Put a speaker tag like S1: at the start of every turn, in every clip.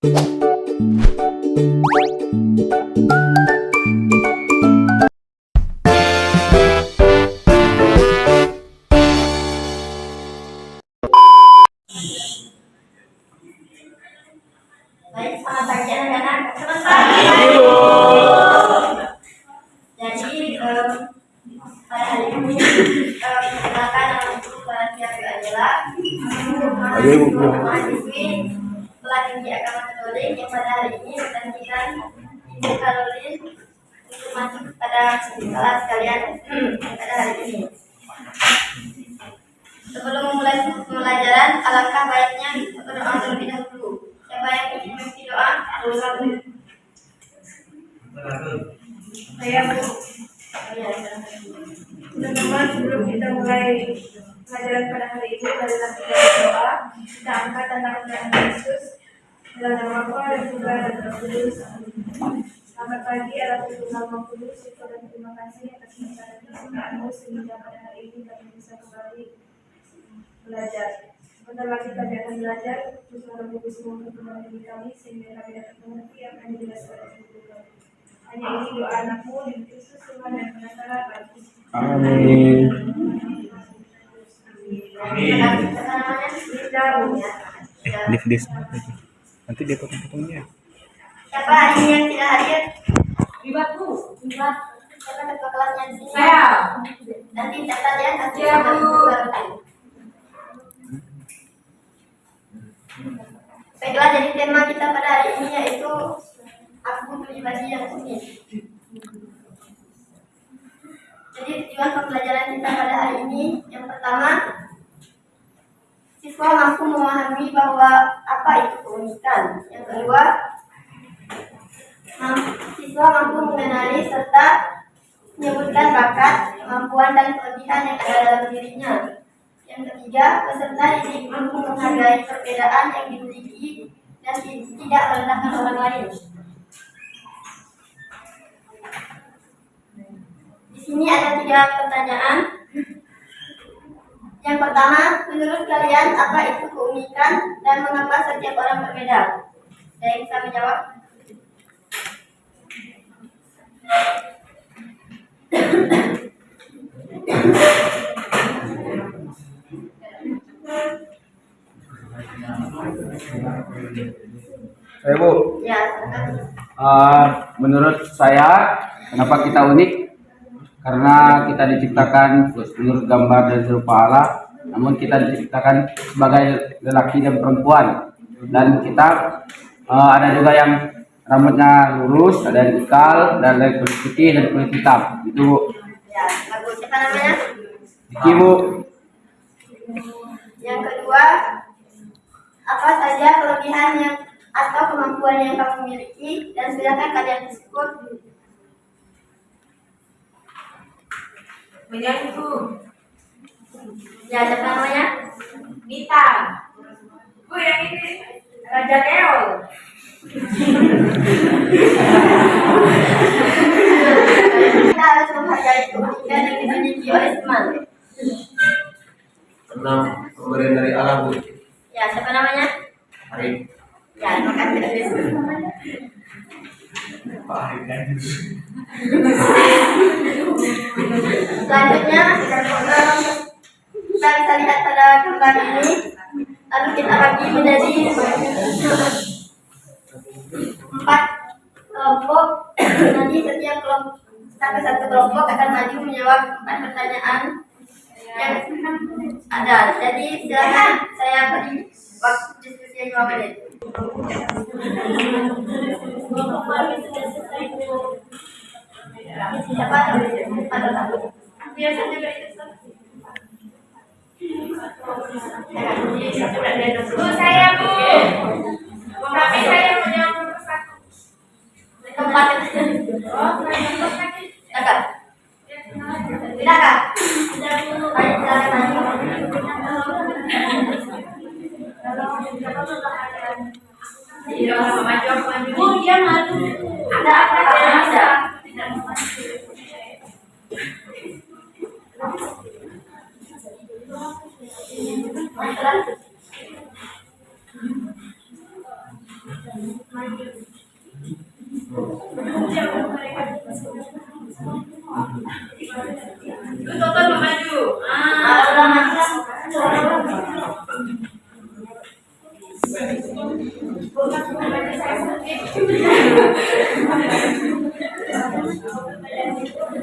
S1: Baik, selamat pagi anak-anak. Selamat pagi. Jadi pada hari ini perkenalkan nama guru Faratia Adalah mahasiswi kelas tinggi agama Katolik yang pada hari ini bergantikan Ibu Karolin untuk masuk pada kelas kalian pada hari ini. Sebelum memulai pembelajaran, alangkah baiknya berdoa terlebih dahulu. Siapa yang ingin mengisi doa?
S2: Saya Bu. Teman-teman, sebelum kita mulai pelajaran pada hari ini, marilah kita berdoa. Kita angkat tangan Tuhan Yesus dalam nama Bapa dan Putra dan Roh Kudus. Selamat pagi, Allah Tuhan Maha Kudus. Syukur dan terima kasih atas berkat dan kesukaanmu sehingga pada hari ini kami bisa kembali belajar. Sebentar lagi kami akan belajar, Tuhan Roh Kudus memperkenalkan diri kami sehingga kami dapat mengerti apa yang dijelaskan oleh Tuhan. Hanya ini doa anakmu di Yesus Tuhan yang penantara kami.
S3: Amin. Dis nanti dia potong-potongnya.
S1: Siapa hari ini yang tidak hadir?
S2: Libat Bu.
S1: Siapa ketua kelasnya di sini?
S2: Saya.
S1: Nanti catat ya.
S2: Iya, Bu.
S1: Baiklah, jadi tema kita pada hari ini yaitu aku pribadi yang unik. Jadi tujuan pembelajaran kita pada hari ini yang pertama, siswa mampu memahami bahwa apa itu keunikan. Yang kedua, siswa mampu mengenali serta menyebutkan bakat, kemampuan dan kelebihan yang ada dalam dirinya. Yang ketiga, peserta didik mampu menghargai perbedaan yang dimiliki dan tidak merendahkan orang lain. Di sini ada 3 pertanyaan. Yang pertama, menurut kalian apa itu keunikan dan mengapa setiap orang berbeda? Ada yang bisa menjawab?
S3: Saya Bu,
S1: Ya, silakan.
S3: menurut saya kenapa kita unik? Karena kita diciptakan menurut gambar dan serupa Allah, namun kita diciptakan sebagai lelaki dan perempuan. Dan kita ada juga yang rambutnya lurus, ada yang ikal, dan ada yang kulit putih dan kulit hitam. Itu Bu.
S1: Ya, bagus. Siapa namanya?
S3: Diki Bu.
S1: Yang kedua, apa saja kelebihan yang atau kemampuan yang kamu miliki dan silakan kalian disebut.
S2: Menyanyi Bu.
S1: Ya, siapa namanya?
S2: Nita. Bu yang ini Raja Keol.
S1: Kita harus menghargai keunikan yang dimiliki oleh teman.
S4: Enam pemberian dari Allah Bu.
S1: Ya, siapa namanya?
S4: Arif.
S1: Ya, terima kasih.
S4: Pak Arif dan
S1: Selanjutnya, kita bisa lihat pada gambar ini. Lalu kita bagi menjadi 4 kelompok. Nanti setiap kelompok sampai 1 kelompok akan maju menjawab 4 pertanyaan yang ada. Jadi silakan saya beri waktu diskusi 5 menit. Siapa ada satu? Biasanya
S2: Bu, saya Bu. Tapi saya punya nomor 1.
S1: tempat
S2: Oh, nomor 1.
S1: silakan. Silakan. Baik, silakan.
S2: Iya, maju. Bu, dia malu.
S1: Ada apa? Ada. Masalah.
S2: Lu total maju.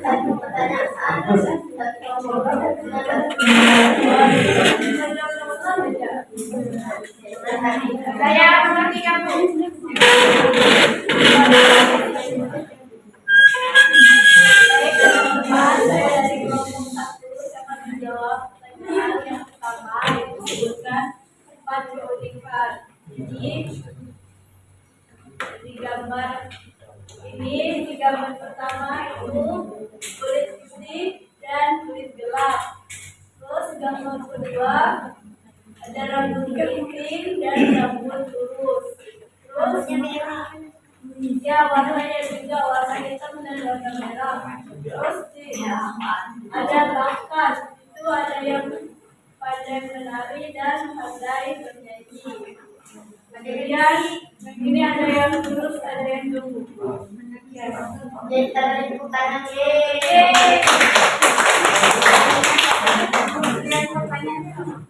S1: Satu pertanyaan, satu
S2: Saya mengerti kamu. Baik, teman-teman, saya dari kelompok 1 akan menjawab pertanyaan yang pertama yang disebutkan patriotikan. Di gambar pertama itu kulit putih dan kulit gelap. Terus gambar kedua ada rambut keriting dan rambut lurus. Terus ya warnanya juga warna hitam dan warna merah. Terus ada bakat, itu ada yang pandai menari dan pandai bernyanyi. Kemudian ini ada yang lurus, ada yang lurus.
S1: Jadi tadi tepuk tangan. Kemudian pertanyaan.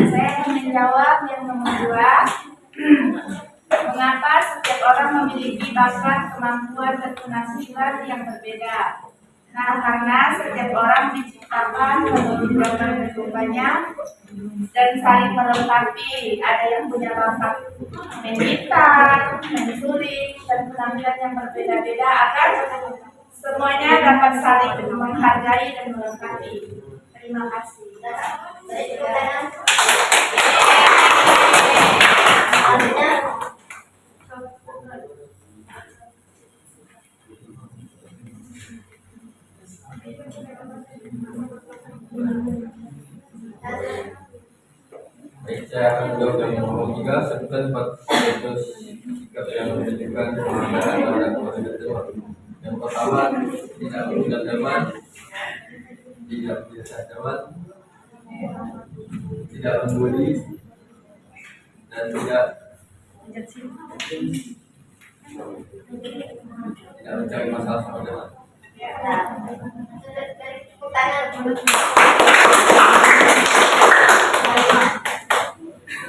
S2: Saya akan menjawab yang nomor 2. Mengapa setiap orang memiliki bakat, kemampuan, dan penghasilan yang berbeda? Nah, karena setiap orang diciptakan memiliki bakat yang banyak dan saling melengkapi. Ada yang punya bakat main gitar, main suling, dan penampilan yang berbeda-beda agar semuanya dapat saling menghargai dan melengkapi. Terima kasih.
S1: Jadi pertanyaan. Selanjutnya.
S4: Baik, saya akan menjawab yang nomor 3. Sebutkan 4 situs sikap yang menunjukkan pelanggaran terhadap kewajiban teman. Yang pertama, tidak menghina teman, tidak biasa teman, tidak membuli, dan tidak mencari masalah sama teman.
S1: Tepuk tangan.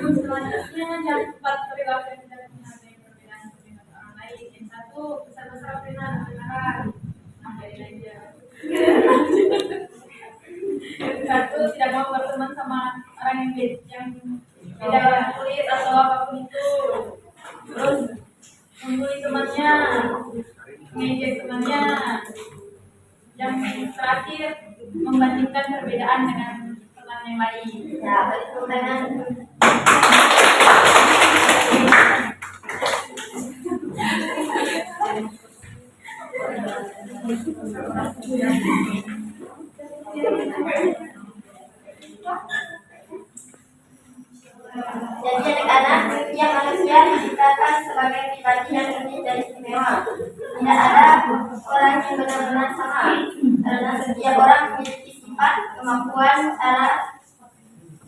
S2: Selanjutnya yang 4 perilaku yang tidak menghargai perbedaan dengan orang lain. Yang 1 besar-besar kebenaran. Ambilin aja. Yang 1 tidak mau berteman sama orang yang beda warna kulit atau apapun itu. Terus membuli temannya, mengejek temannya. Yang terakhir membandingkan perbedaan dengan teman yang lain.
S1: Ya, beri tepuk tangan. Jadi anak-anak, setiap manusia diciptakan sebagai pribadi yang unik dan istimewa. Tidak ada orang yang benar-benar sama, karena setiap orang memiliki sifat, kemampuan, cara,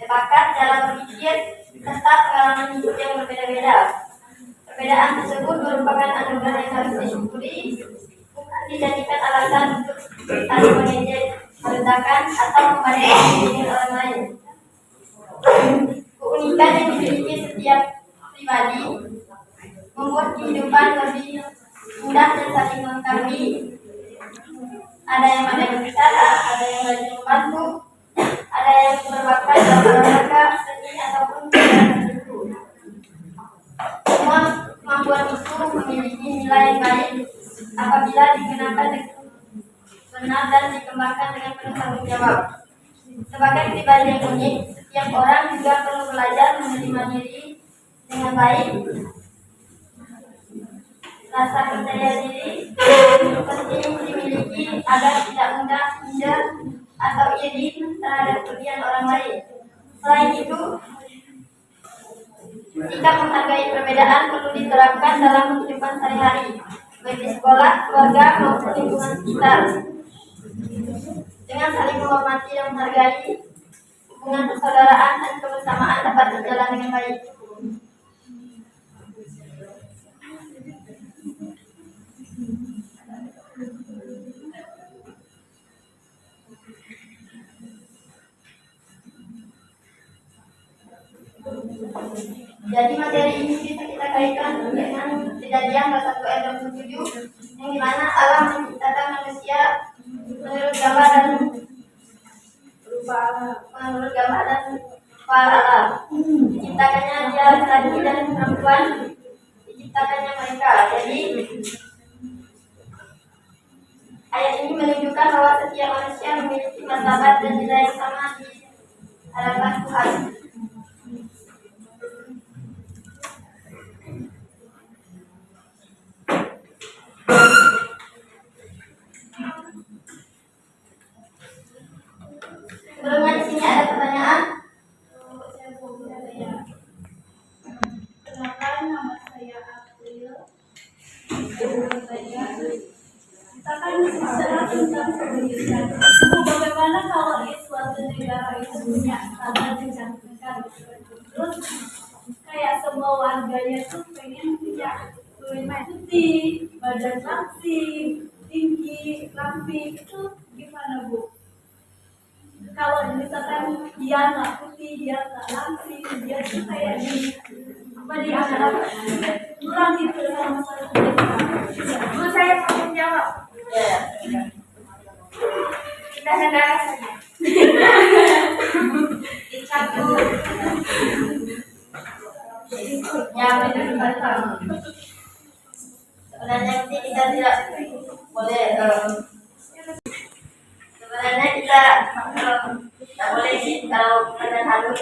S1: bakat dalam berpikir, serta pengalaman hidup yang berbeda-beda. Perbedaan tersebut merupakan anugerah yang harus disyukuri, bukan dijadikan alasan untuk saling mengejek, merendahkan, atau membandingkan orang lain. Keunikan yang dimiliki setiap pribadi membuat kehidupan lebih mudah dan saling melengkapi. Ada yang pandai berbicara, ada yang rajin membantu, ada yang berbakat dalam olahraga, seni ataupun kegiatan tertentu. Semua kemampuan itu memiliki nilai yang baik apabila digunakan dengan benar dan dikembangkan dengan penuh tanggung jawab. Sebagai pribadi yang unik, setiap orang juga perlu belajar menerima diri dengan baik. Rasa percaya diri penting dimiliki agar tidak mudah minder atau iri terhadap kelebihan orang lain. Selain itu, sikap menghargai perbedaan perlu diterapkan dalam kehidupan sehari-hari, baik di sekolah, keluarga, maupun lingkungan sekitar. Dengan saling menghormati dan menghargai, hubungan persaudaraan dan kebersamaan dapat berjalan dengan baik. Jadi materi ini bisa kita kaitkan dengan kejadian 1 ayat 27 yang dimana Allah menciptakan manusia menurut gambar dan rupa Allah. Diciptakannya dia laki dan perempuan, diciptakannya mereka. Jadi ayat ini menunjukkan bahwa setiap manusia memiliki martabat dan nilai yang sama di hadapan Tuhan. Sebelumnya di sini ada pertanyaan.
S2: Kenalkan, nama saya April. Kita kan bicara tentang pendidikan. Bagaimana kalau suatu negara itu punya standar kecantikan? Terus kayak semua warganya tuh pengen punya kulit putih, badan langsing, tinggi, rapi, itu gimana Bu? Kalau misalkan dia nggak putih, dia nggak langsing, dia tuh kayak dianggap kurang gitu sama satu desa. Saya mau jawab. Kita negara saja. Satu.
S1: Ya, benar. Sebenarnya sih kita tidak boleh sebenarnya kita tidak boleh sih kalau kita harus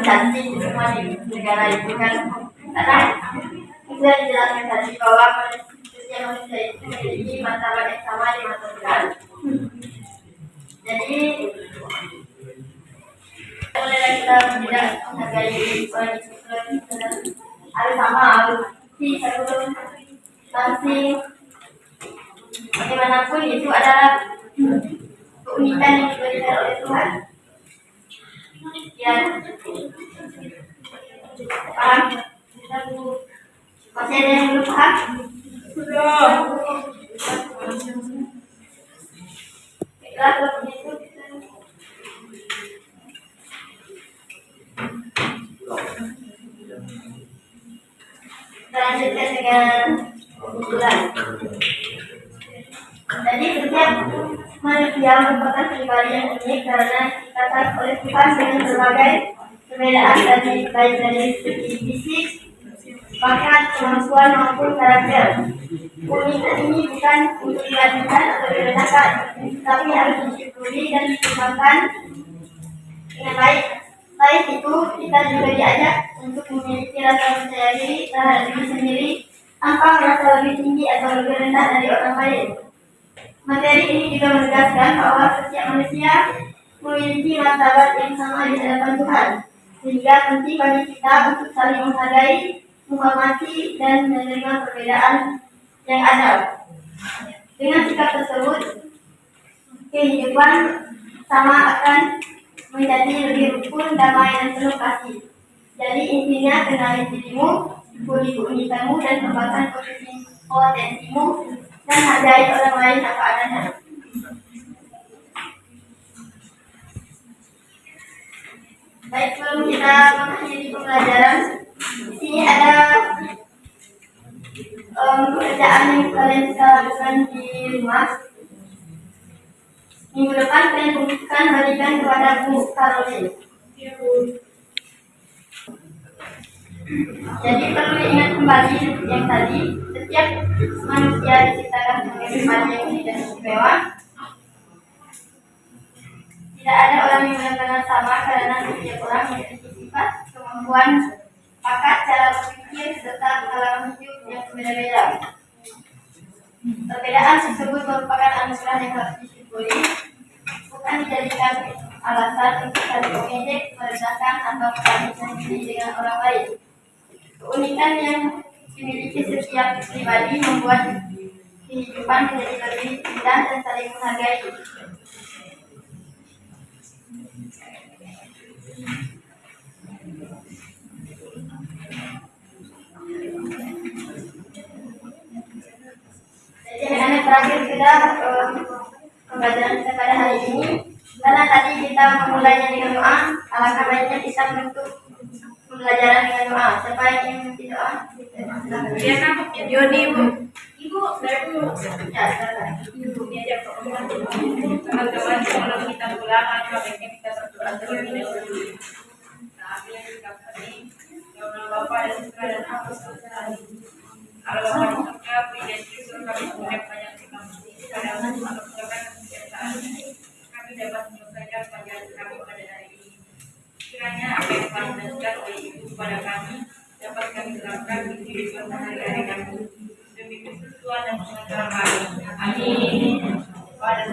S1: cantik semua di negara itu kan, karena bisa dijelaskan tadi bahwa setiap manusia itu memiliki martabat yang sama di mata Tuhan. Jadi boleh kita tidak menghargai orang itu harus sama, harus sebelum langsing bagaimanapun itu adalah keunikan yang diberikan oleh Tuhan. Ya, paham? Masih ada yang belum paham? Sudah. Baiklah, kalau begitu kita lanjutkan dengan kumpulan. Jadi setiap manusia merupakan pribadi yang unik karena diciptakan oleh Tuhan dengan berbagai perbedaan baik dari segi fisik, bakat, kemampuan maupun karakter. Keunikan ini bukan untuk dibandingkan atau direndahkan, tapi harus disyukuri dan dikembangkan dengan baik. Selain itu, kita juga diajak untuk memiliki rasa percaya diri terhadap diri sendiri tanpa merasa lebih tinggi atau lebih rendah dari orang lain. Materi ini juga menegaskan bahwa setiap manusia memiliki martabat yang sama di hadapan Tuhan, sehingga penting bagi kita untuk saling menghargai, menghormati, dan menerima perbedaan yang ada. Dengan sikap tersebut, kehidupan sama akan menjadi lebih rukun, damai, dan penuh kasih. Jadi intinya kenali dirimu, syukuri keunikanmu, dan kembangkan potensimu, dan hargai orang lain apa adanya. Baik, sebelum kita mengakhiri pembelajaran, di sini ada pekerjaan yang kalian bisa lakukan di rumah. Minggu depan kalian bukan berikan kepada Bu Caroline. Jadi perlu ingat kembali yang tadi, setiap manusia diciptakan sebagai pribadi yang unik dan istimewa. Tidak ada orang yang benar-benar sama karena setiap orang memiliki sifat, kemampuan, bakat, cara berpikir, serta pengalaman hidup yang berbeda-beda. Perbedaan tersebut merupakan anugerah yang harus disyukuri, bukan dijadikan alasan untuk saling mengejek, merendahkan, atau membandingkan diri dengan orang lain. Keunikan yang dimiliki setiap pribadi membuat kehidupan menjadi lebih indah dan saling menghargai. pembelajaran kita pada hari ini. Karena tadi kita memulainya dengan doa, alangkah baiknya kita menutup pembelajaran dengan doa. Siapa yang ingin memimpin doa?
S2: Dia kan Yodi, Bu.
S1: Ibu, saya dulu. Ya, silakan.
S2: Ini aja teman-teman kalau kita pulang baiknya kita berdoa terlebih dahulu. Nah, yang kita penting, ya Allah Bapa dan Putra dan Roh Kudus. Allah Bapa di surga, beri dan Kristus kami mengucap banyak terima kasih. Pada Allah mengucapkan kesejahteraan. Kami dapat menyelesaikan pelajaran kami pada hari ini. Kiranya apa yang telah dilakukan oleh Ibu kepada kami dapat kami terapkan di kehidupan sehari-hari kami. Demi Kristus Tuhan dan pengacara kami. Amin. Pada